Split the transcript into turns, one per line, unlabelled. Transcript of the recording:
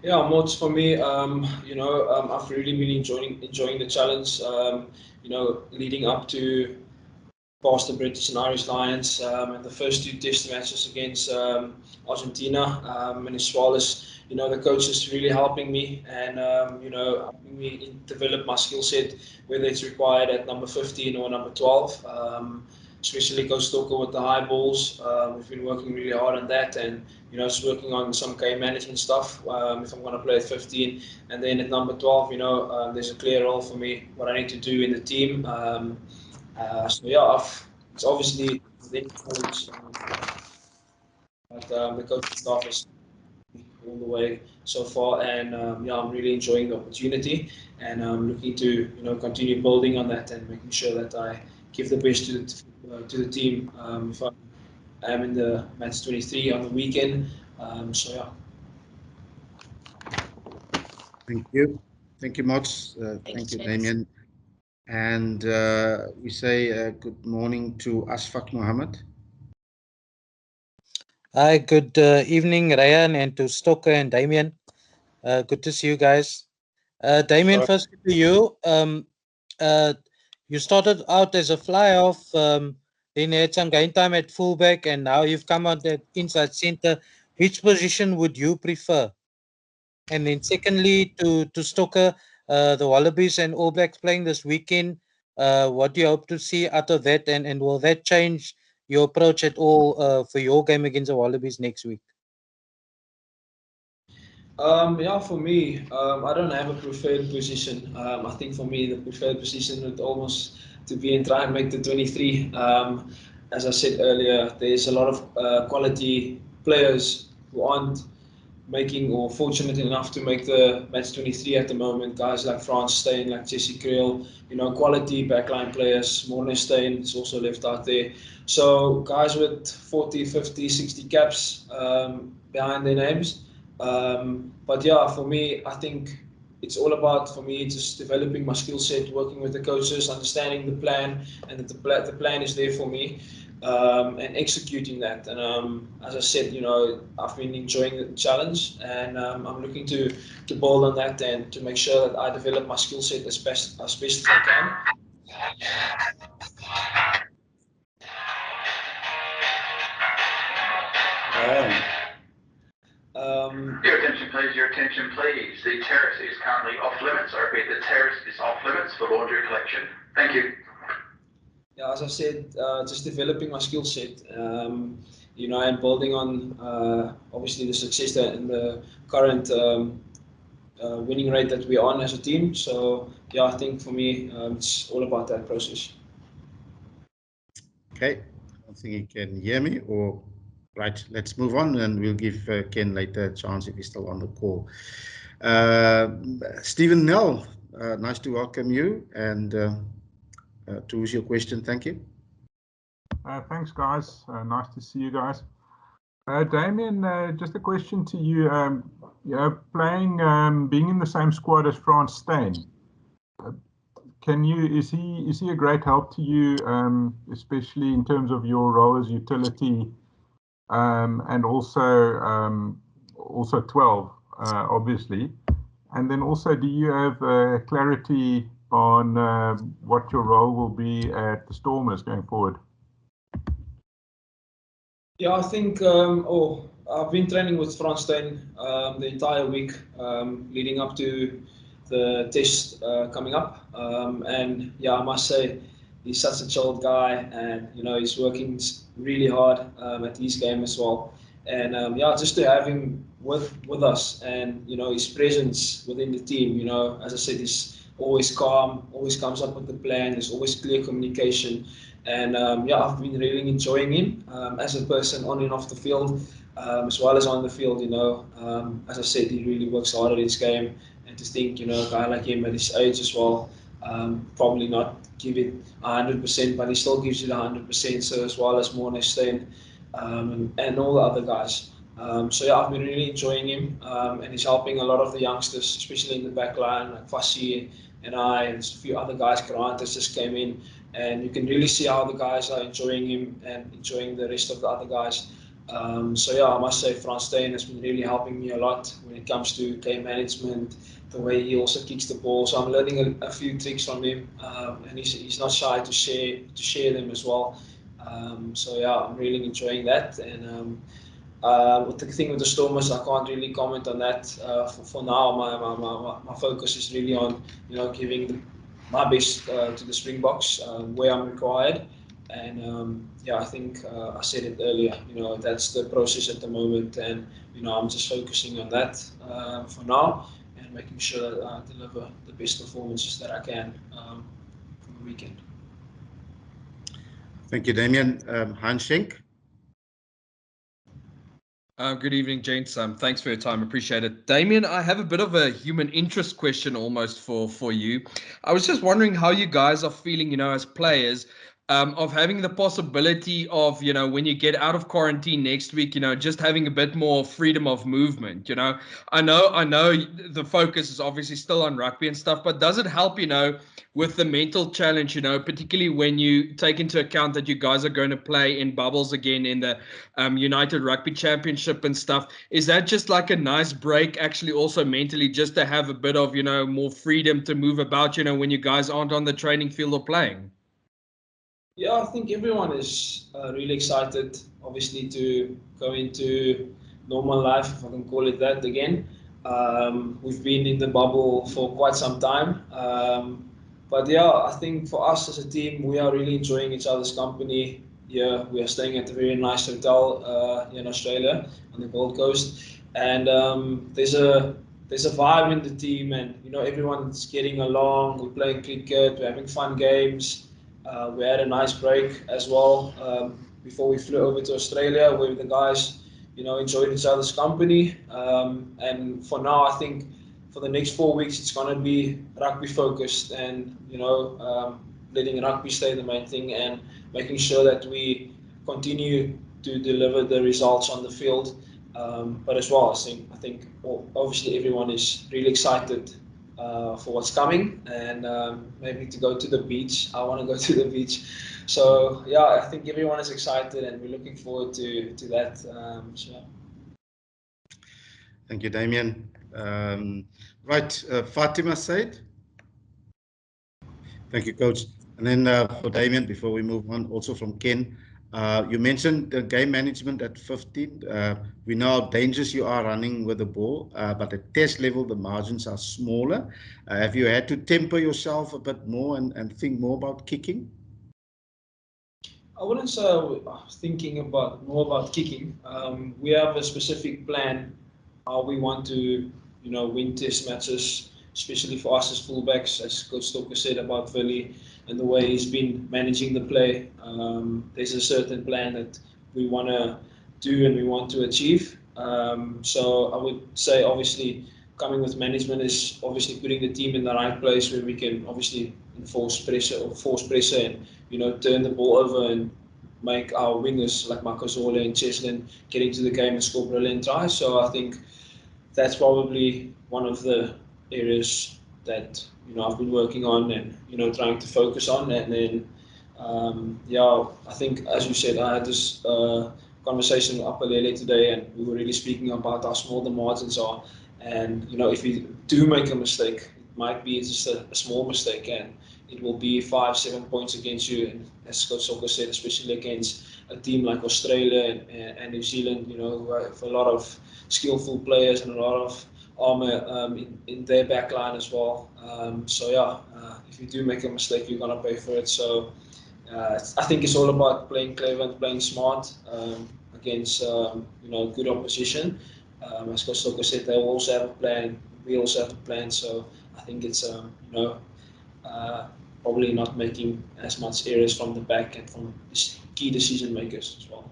Yeah, mods for me. I've really been enjoying the challenge. Leading up to past the British and Irish Lions and the first two test matches against Argentina, and as well as the coaches really helping me and helping me develop my skill set, whether it's required at number 15 or number 12. Especially Coach Stoker with the high balls. We've been working really hard on that, and just working on some game management stuff. If I'm going to play at 15, and then at number 12, there's a clear role for me what I need to do in the team. So yeah, it's obviously within college, but the coaching staff is all the way so far, and yeah, I'm really enjoying the opportunity, and I'm looking to continue building on that and making sure that I give the best to the team if I'm in the match 23 on the weekend. So yeah.
Thank you. Thank you, Mods. Thank you, Damian. And we say good morning to Asfaq Mohammed.
Hi, good evening, Ryan, and to Stoker and Damian. Good to see you guys. Damian, first to you. You started out as a fly-off, then you had some game time at fullback, and now you've come out at inside centre. Which position would you prefer? And then secondly, to Stoker, the Wallabies and All Blacks playing this weekend. What do you hope to see out of that, and will that change your approach at all for your game against the Wallabies next week?
Yeah, for me, I don't have a preferred position. I think for me, the preferred position would almost to be and try and make the 23. As I said earlier, there's a lot of quality players who aren't making or fortunate enough to make the match 23 at the moment. Guys like Frans Steyn, like Jesse Kriel, quality backline players. Morne Steyn is also left out there. So guys with 40, 50, 60 caps behind their names. But yeah, for me, I think it's all about, for me, just developing my skill set, working with the coaches, understanding the plan, and that the plan is there for me, and executing that. And as I said, I've been enjoying the challenge, and I'm looking to build on that and to make sure that I develop my skill set as best as I can.
Your attention please, your attention please. The terrace is currently off limits. I repeat, the terrace is off limits for laundry collection. Thank you.
Yeah, as I said, just developing my skill set, and building on obviously the success and the current winning rate that we're on as a team. So yeah, I think for me, it's all about that process.
Okay, I don't think you can hear me, or right, let's move on and we'll give Ken later a chance if he's still on the call. Stephen Nell, nice to welcome you, and to who's your question. Thank you.
Thanks, guys. Nice to see you guys. Damian, just a question to you. Playing, being in the same squad as Frans Steyn, is he a great help to you, especially in terms of your role as utility, and also 12, obviously, and then also, do you have clarity on what your role will be at the Stormers going forward?
Yeah, I think I've been training with Frans Steyn the entire week leading up to the test coming up, and yeah, I must say he's such a chilled guy, and he's working really hard at his game as well, and yeah, just to have him with us, and his presence within the team, as I said, he's always calm, always comes up with the plan. There's always clear communication. And yeah, I've been really enjoying him as a person on and off the field, as well as on the field. As I said, he really works hard at his game. And to think, a guy like him at his age as well, probably not give it 100%, but he still gives it 100%. So as well as Morne Steyn and all the other guys. So yeah, I've been really enjoying him, and he's helping a lot of the youngsters, especially in the back line, like Fassi and a few other guys. Grant has just came in, and you can really see how the guys are enjoying him and enjoying the rest of the other guys. So yeah, I must say Frans Steyn has been really helping me a lot when it comes to game management, the way he also kicks the ball. So I'm learning a few tricks from him, and he's not shy to share them as well. So yeah, I'm really enjoying that. And with the thing with the Stormers, I can't really comment on that for now. My focus is really on giving my best to the Springboks where I'm required. And yeah, I think I said it earlier. That's the process at the moment, and I'm just focusing on that for now and making sure that I deliver the best performances that I can for the weekend.
Thank you, Damian. Hans Schenk.
Good evening, gents. Thanks for your time. Appreciate it. Damian, I have a bit of a human interest question almost for you. I was just wondering how you guys are feeling, as players, of having the possibility of, when you get out of quarantine next week, just having a bit more freedom of movement. I know the focus is obviously still on rugby and stuff, but does it help, with the mental challenge, particularly when you take into account that you guys are going to play in bubbles again in the United Rugby Championship and stuff? Is that just like a nice break, actually, also mentally, just to have a bit of, more freedom to move about, when you guys aren't on the training field or playing?
Yeah, I think everyone is really excited, obviously, to go into normal life, if I can call it that again. We've been in the bubble for quite some time. But yeah, I think for us as a team, we are really enjoying each other's company. Yeah, we are staying at a very nice hotel here in Australia on the Gold Coast. And there's a vibe in the team, and everyone's getting along. We're playing cricket, we're having fun games. We had a nice break as well before we flew over to Australia, where the guys, enjoyed each other's company. And for now, I think for the next 4 weeks, it's going to be rugby focused, and letting rugby stay the main thing, and making sure that we continue to deliver the results on the field. But as well, I think obviously everyone is really excited for what's coming, and maybe to go to the beach. I want to go to the beach. So yeah, I think everyone is excited, and we're looking forward to that. So.
Thank you, Damian. Right, Fatima Said. Thank you, Coach. And then for Damian, before we move on, also from Ken, you mentioned the game management at 15. We know how dangerous you are running with the ball, but at test level, the margins are smaller. Have you had to temper yourself a bit more and think more about kicking?
I wouldn't say I was thinking more about kicking. We have a specific plan how we want to, win test matches, especially for us as fullbacks, as Coach Stoker said about Willie and the way he's been managing the play. There's a certain plan that we want to do and we want to achieve. So I would say, obviously, coming with management is obviously putting the team in the right place where we can obviously enforce pressure and, turn the ball over and make our wingers like Makazole and Cheslin get into the game and score brilliant tries. So I think that's probably one of the areas that I've been working on and trying to focus on. And then I think, as you said, I had this conversation with Apalele today, and we were really speaking about how small the margins are. And if we do make a mistake, it might be just a small mistake, and it will be 5-7 points against you. And as Coach Soka said, especially against a team like Australia and New Zealand, who have a lot of skillful players and a lot of armour in their backline as well. If you do make a mistake, you're gonna pay for it. So I think it's all about playing clever and playing smart against good opposition. As Coach Soka said, they also have a plan. We also have a plan. So I think it's probably not making as much errors from the back and from key decision makers as well.